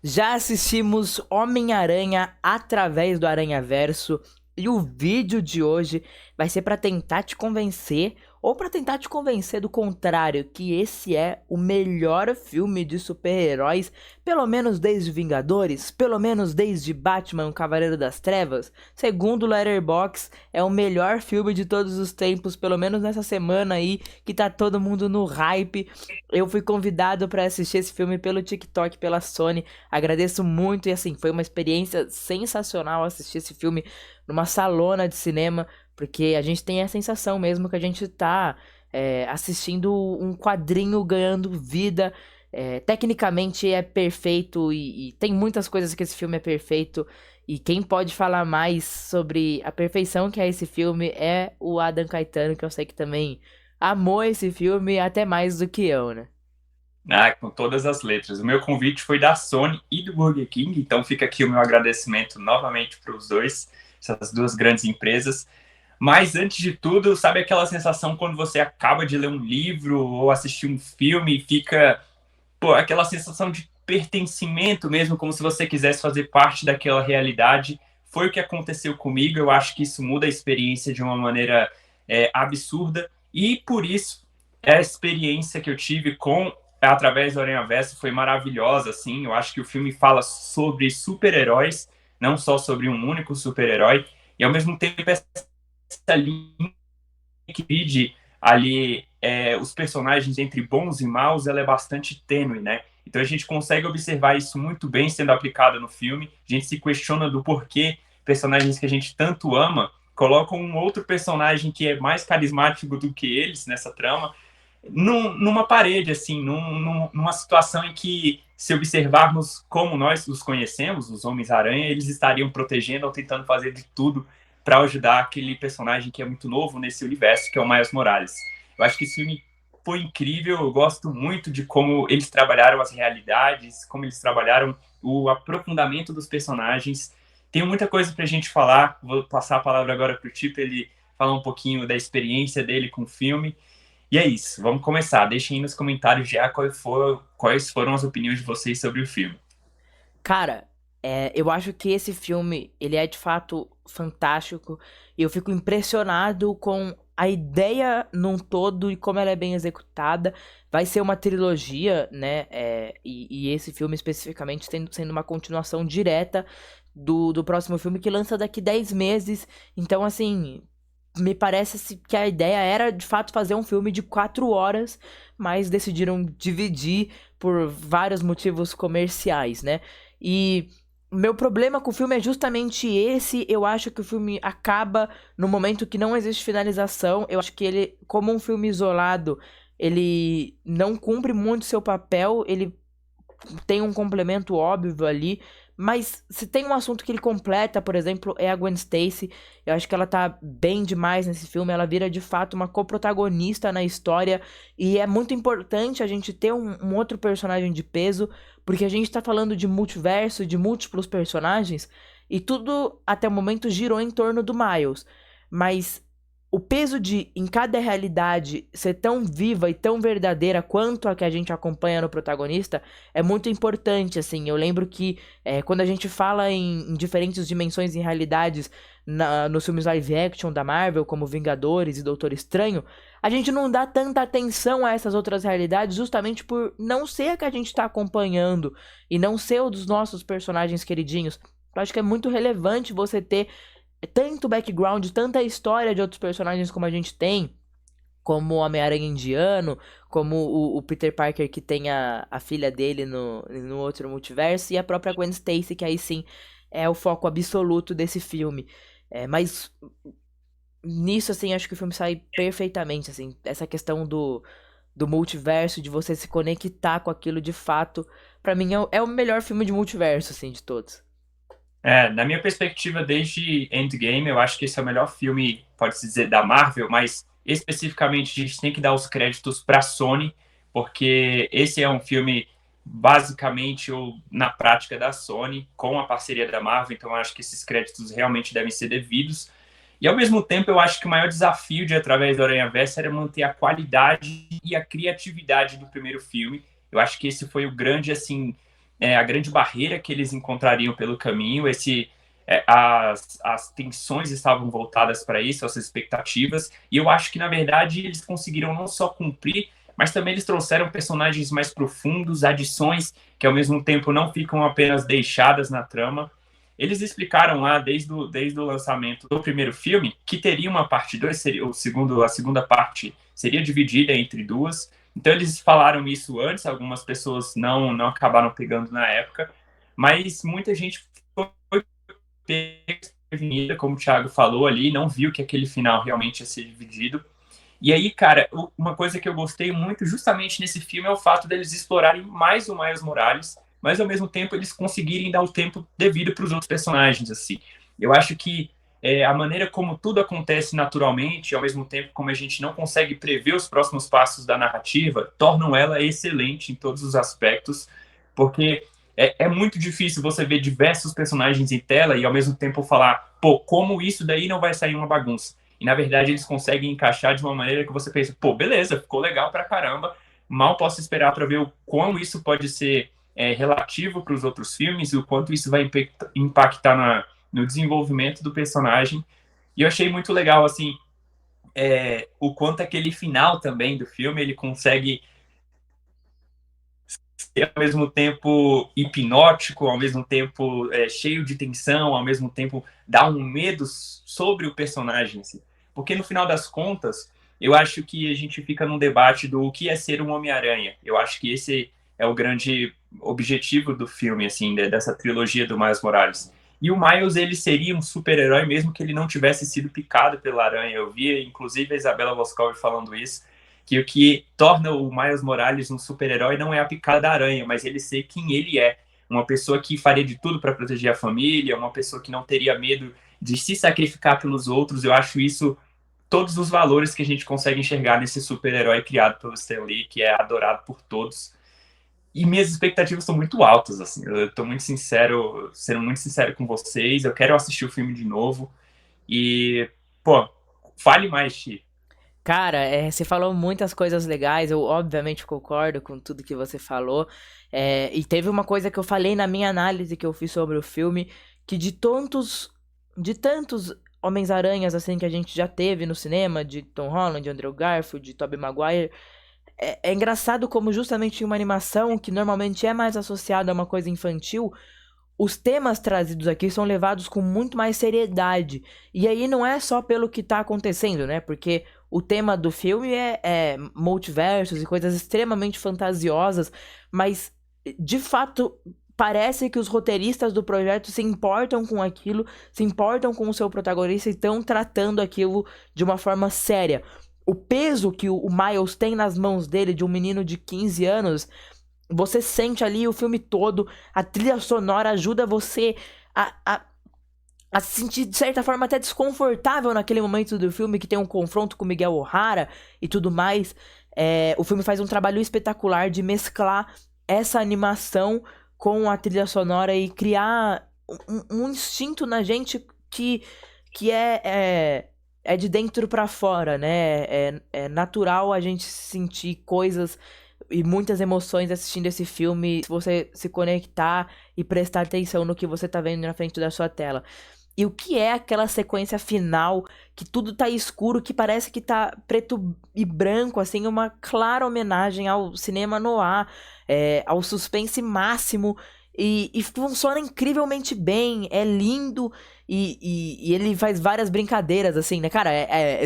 Já assistimos Homem-Aranha através do Aranhaverso e o vídeo de hoje vai ser para tentar te convencer ou para tentar te convencer do contrário, que esse é o melhor filme de super-heróis, pelo menos desde Vingadores, pelo menos desde Batman, o Cavaleiro das Trevas. Segundo o Letterboxd, é o melhor filme de todos os tempos, pelo menos nessa semana aí que tá todo mundo no hype. Eu fui convidado para assistir esse filme pelo TikTok, pela Sony. Agradeço muito e assim, foi uma experiência sensacional assistir esse filme numa salona de cinema, porque a gente tem a sensação mesmo que a gente tá assistindo um quadrinho ganhando vida. Tecnicamente é perfeito e tem muitas coisas que esse filme é perfeito. E quem pode falar mais sobre a perfeição que é esse filme é o Adam Caetano, que eu sei que também amou esse filme até mais do que eu, né? Ah, com todas as letras. O meu convite foi da Sony e do Burger King, então fica aqui o meu agradecimento novamente para os dois, essas duas grandes empresas. Mas antes de tudo, sabe aquela sensação quando você acaba de ler um livro ou assistir um filme e fica, pô, aquela sensação de pertencimento mesmo, como se você quisesse fazer parte daquela realidade. Foi o que aconteceu comigo. Eu acho que isso muda a experiência de uma maneira absurda e por isso a experiência que eu tive com através do Aranha Verso foi maravilhosa, assim. Eu acho que o filme fala sobre super-heróis, não só sobre um único super-herói, e ao mesmo tempo essa linha que divide ali os personagens entre bons e maus, ela é bastante tênue, né? Então a gente consegue observar isso muito bem sendo aplicado no filme. A gente se questiona do porquê personagens que a gente tanto ama colocam um outro personagem que é mais carismático do que eles nessa trama numa parede, assim, numa situação em que, se observarmos como nós os conhecemos, os Homens-Aranha, eles estariam protegendo ou tentando fazer de tudo para ajudar aquele personagem que é muito novo nesse universo, que é o Miles Morales. Eu acho que esse filme foi incrível, eu gosto muito de como eles trabalharam as realidades, como eles trabalharam o aprofundamento dos personagens. Tem muita coisa para a gente falar, vou passar a palavra agora para o Tipo, ele falar um pouquinho da experiência dele com o filme. E é isso, vamos começar. Deixem aí nos comentários já quais foram as opiniões de vocês sobre o filme. Cara, eu acho que esse filme, ele é de fato fantástico. E eu fico impressionado com a ideia num todo e como ela é bem executada. Vai ser uma trilogia, né? E esse filme especificamente sendo uma continuação direta do próximo filme que lança daqui 10 meses. Então, assim, me parece que a ideia era de fato fazer um filme de 4 horas, mas decidiram dividir por vários motivos comerciais, né? E meu problema com o filme é justamente esse. Eu acho que o filme acaba no momento que não existe finalização. Eu acho que ele, como um filme isolado, ele não cumpre muito seu papel. Ele tem um complemento óbvio ali, mas se tem um assunto que ele completa, por exemplo, é a Gwen Stacy. Eu acho que ela tá bem demais nesse filme, ela vira de fato uma coprotagonista na história, e é muito importante a gente ter um outro personagem de peso, porque a gente tá falando de multiverso, de múltiplos personagens, e tudo até o momento girou em torno do Miles. Mas o peso de, em cada realidade, ser tão viva e tão verdadeira quanto a que a gente acompanha no protagonista é muito importante, assim. Eu lembro que quando a gente fala em diferentes dimensões e realidades nos filmes live action da Marvel, como Vingadores e Doutor Estranho, a gente não dá tanta atenção a essas outras realidades justamente por não ser a que a gente tá acompanhando e não ser o dos nossos personagens queridinhos. Eu acho que é muito relevante você ter tanto background, tanta história de outros personagens como a gente tem, como o Homem-Aranha indiano, como o Peter Parker que tem a filha dele no outro multiverso, e a própria Gwen Stacy, que aí sim é o foco absoluto desse filme. Mas nisso, assim, acho que o filme sai perfeitamente, assim, essa questão do multiverso, de você se conectar com aquilo de fato, pra mim é o melhor filme de multiverso, assim, de todos. Na minha perspectiva, desde Endgame, eu acho que esse é o melhor filme, pode-se dizer, da Marvel, mas especificamente a gente tem que dar os créditos para a Sony, porque esse é um filme basicamente ou na prática da Sony, com a parceria da Marvel, então eu acho que esses créditos realmente devem ser devidos. E ao mesmo tempo, eu acho que o maior desafio de Através do Aranha-Verso era manter a qualidade e a criatividade do primeiro filme. Eu acho que esse foi o grande, assim, a grande barreira que eles encontrariam pelo caminho, as tensões estavam voltadas para isso, as expectativas, e eu acho que, na verdade, eles conseguiram não só cumprir, mas também eles trouxeram personagens mais profundos, adições que, ao mesmo tempo, não ficam apenas deixadas na trama. Eles explicaram lá, desde o lançamento do primeiro filme, que teria uma parte 2, seria a segunda parte seria dividida entre duas. Então, eles falaram isso antes, algumas pessoas não acabaram pegando na época, mas muita gente foi prevenida, como o Thiago falou ali, não viu que aquele final realmente ia ser dividido. E aí, cara, uma coisa que eu gostei muito justamente nesse filme é o fato deles explorarem mais o Miles Morales, mas ao mesmo tempo eles conseguirem dar o tempo devido para os outros personagens, assim. Eu acho que a maneira como tudo acontece naturalmente, ao mesmo tempo como a gente não consegue prever os próximos passos da narrativa, tornam ela excelente em todos os aspectos, porque é muito difícil você ver diversos personagens em tela e ao mesmo tempo falar, pô, como isso daí não vai sair uma bagunça? E na verdade eles conseguem encaixar de uma maneira que você pensa, pô, beleza, ficou legal pra caramba, mal posso esperar para ver o quão isso pode ser relativo para os outros filmes e o quanto isso vai impactar no desenvolvimento do personagem. E eu achei muito legal, assim, o quanto aquele final também do filme, ele consegue ser ao mesmo tempo hipnótico, ao mesmo tempo cheio de tensão, ao mesmo tempo dar um medo sobre o personagem. Assim. Porque no final das contas, eu acho que a gente fica num debate do que é ser um Homem-Aranha. Eu acho que esse é o grande objetivo do filme, assim, dessa trilogia do Miles Morales. E o Miles, ele seria um super-herói mesmo que ele não tivesse sido picado pela aranha. Eu vi, inclusive, a Isabela Boscov falando isso, que o que torna o Miles Morales um super-herói não é a picada da aranha, mas ele ser quem ele é. Uma pessoa que faria de tudo para proteger a família, uma pessoa que não teria medo de se sacrificar pelos outros. Eu acho isso todos os valores que a gente consegue enxergar nesse super-herói criado pelo Stan Lee, que é adorado por todos. E minhas expectativas são muito altas, assim. Eu tô muito sincero, sendo muito sincero com vocês. Eu quero assistir o filme de novo. E, pô, fale mais, Chi. Cara, você falou muitas coisas legais, eu obviamente concordo com tudo que você falou. E teve uma coisa que eu falei na minha análise que eu fiz sobre o filme, que de tantos Homens-Aranhas assim que a gente já teve no cinema, de Tom Holland, de Andrew Garfield, de Tobey Maguire, é engraçado como justamente em uma animação que normalmente é mais associada a uma coisa infantil, os temas trazidos aqui são levados com muito mais seriedade. E aí não é só pelo que tá acontecendo, né? Porque o tema do filme é multiversos e coisas extremamente fantasiosas, mas de fato parece que os roteiristas do projeto se importam com aquilo, se importam com o seu protagonista e estão tratando aquilo de uma forma séria. O peso que o Miles tem nas mãos dele, de um menino de 15 anos, você sente ali o filme todo, a trilha sonora ajuda você a se sentir, de certa forma, até desconfortável naquele momento do filme, que tem um confronto com Miguel O'Hara e tudo mais. O filme faz um trabalho espetacular de mesclar essa animação com a trilha sonora e criar um instinto na gente que é de dentro pra fora, né? É natural a gente sentir coisas e muitas emoções assistindo esse filme, se você se conectar e prestar atenção no que você tá vendo na frente da sua tela. E o que é aquela sequência final, que tudo tá escuro, que parece que tá preto e branco, assim, uma clara homenagem ao cinema noir, ao suspense máximo, e funciona incrivelmente bem, é lindo, e ele faz várias brincadeiras, assim, né, cara,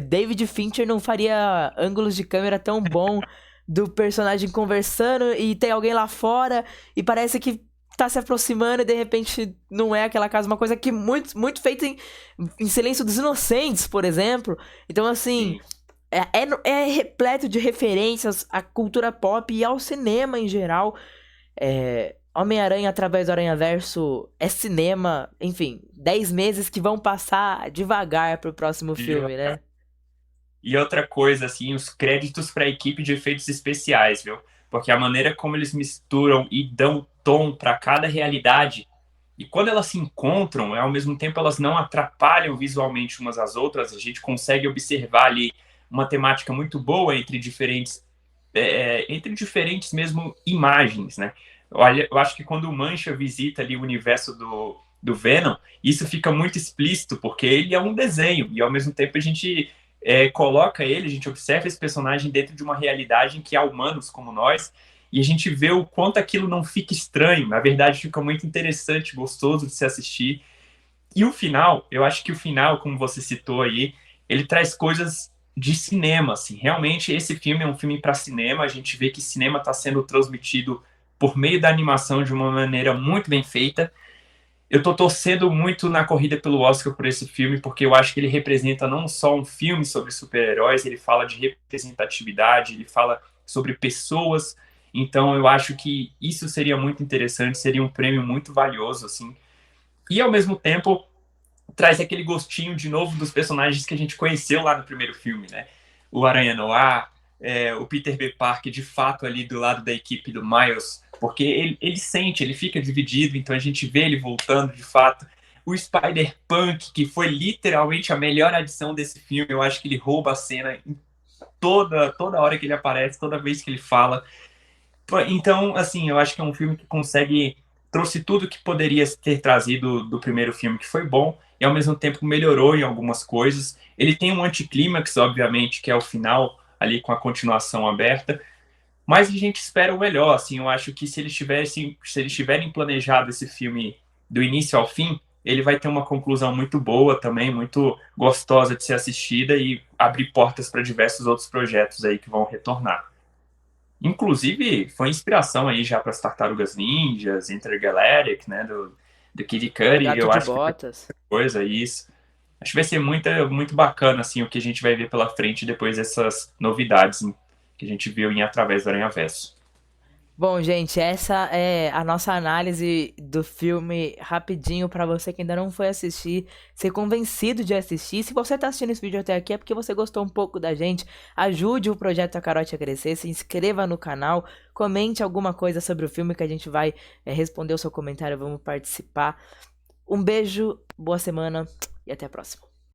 David Fincher não faria ângulos de câmera tão bom do personagem conversando, e tem alguém lá fora, e parece que tá se aproximando e de repente não é aquela casa, uma coisa que muito, muito feita em Silêncio dos Inocentes, por exemplo. Então, assim, Sim. é repleto de referências à cultura pop e ao cinema em geral. Homem-Aranha através do Aranhaverso é cinema, enfim, 10 meses que vão passar devagar pro próximo filme, né? E outra coisa, assim, os créditos para a equipe de efeitos especiais, viu? Porque a maneira como eles misturam e dão tom para cada realidade, e quando elas se encontram, ao mesmo tempo elas não atrapalham visualmente umas às outras, a gente consegue observar ali uma temática muito boa entre diferentes mesmo imagens, né? Olha, eu acho que quando o Mancha visita ali o universo do Venom, isso fica muito explícito, porque ele é um desenho, e ao mesmo tempo a gente coloca ele, a gente observa esse personagem dentro de uma realidade em que há humanos como nós, e a gente vê o quanto aquilo não fica estranho, na verdade fica muito interessante, gostoso de se assistir. E o final, eu acho que o final, como você citou aí, ele traz coisas de cinema, assim. Realmente, esse filme é um filme para cinema. A gente vê que cinema está sendo transmitido por meio da animação de uma maneira muito bem feita. Eu tô torcendo muito na corrida pelo Oscar por esse filme, porque eu acho que ele representa não só um filme sobre super-heróis, ele fala de representatividade, ele fala sobre pessoas. Então, eu acho que isso seria muito interessante, seria um prêmio muito valioso, assim. E ao mesmo tempo, traz aquele gostinho de novo dos personagens que a gente conheceu lá no primeiro filme, né? O Aranha Noir, o Peter B. Parker, de fato, ali do lado da equipe do Miles, porque ele sente, ele fica dividido, então a gente vê ele voltando de fato. O Spider-Punk, que foi literalmente a melhor adição desse filme, eu acho que ele rouba a cena em toda hora que ele aparece, toda vez que ele fala. Então, assim, eu acho que é um filme que consegue trouxe tudo que poderia ter trazido do primeiro filme, que foi bom, e ao mesmo tempo melhorou em algumas coisas. Ele tem um anticlímax, obviamente, que é o final, ali com a continuação aberta, mas a gente espera o melhor, assim, eu acho que se eles tiverem planejado esse filme do início ao fim, ele vai ter uma conclusão muito boa também, muito gostosa de ser assistida e abrir portas para diversos outros projetos aí que vão retornar. Inclusive, foi inspiração aí já para as Tartarugas Ninjas, Intergalactic, né, do Kid Cudi, Gato eu de acho que vai Botas. ter coisa isso. Acho que vai ser muito bacana, assim, o que a gente vai ver pela frente depois dessas novidades que a gente viu em Através do Aranhaverso. Bom, gente, essa é a nossa análise do filme rapidinho pra você que ainda não foi assistir, ser convencido de assistir. Se você tá assistindo esse vídeo até aqui é porque você gostou um pouco da gente. Ajude o Projeto A Carote a crescer, se inscreva no canal, comente alguma coisa sobre o filme que a gente vai responder o seu comentário, vamos participar. Um beijo, boa semana e até a próxima.